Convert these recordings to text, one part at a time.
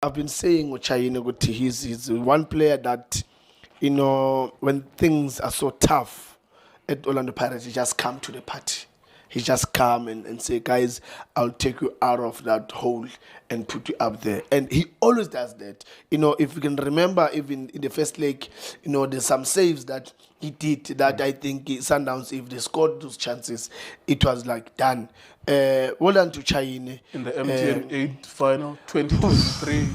I've been saying Chaine, he's one player that, when things are so tough at Orlando Pirates, he just come to the party. He just come and say, guys, I'll take you out of that hole and put you up there. And he always does that. If you can remember, even in the first leg, there's some saves that he did that I think Sundowns, if they scored those chances, it was like done. Well done to Chaine. In the MTN 8 final, 2023,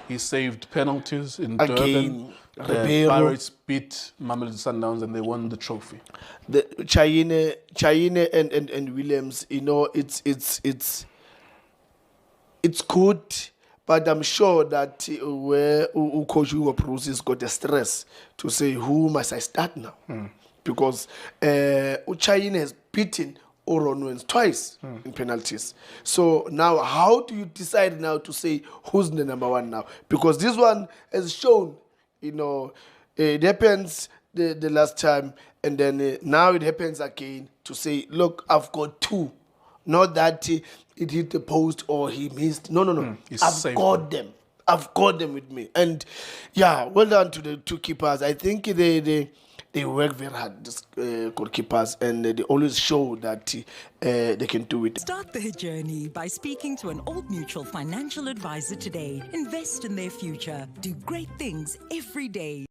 he saved penalties in Again, Durban. Ribeiro. Pirates beat Mamelodi Sundowns and they won the trophy. The Chaine and Williams, it's good, but I'm sure that where Coach Hugo Bruce has got the stress to say, who must I start now? Because Chaine has beaten Oronwens twice in penalties. So now, how do you decide now to say who's the number one now? Because this one has shown, it happens the last time, and then now it happens again to say, look, I've got two. Not that it hit the post or he missed. No. I've got them. I've got them with me. And yeah, well done to the two keepers. I think they work very hard, these goalkeepers, and they always show that they can do it. Start their journey by speaking to an Old Mutual financial advisor today. Invest in their future. Do great things every day.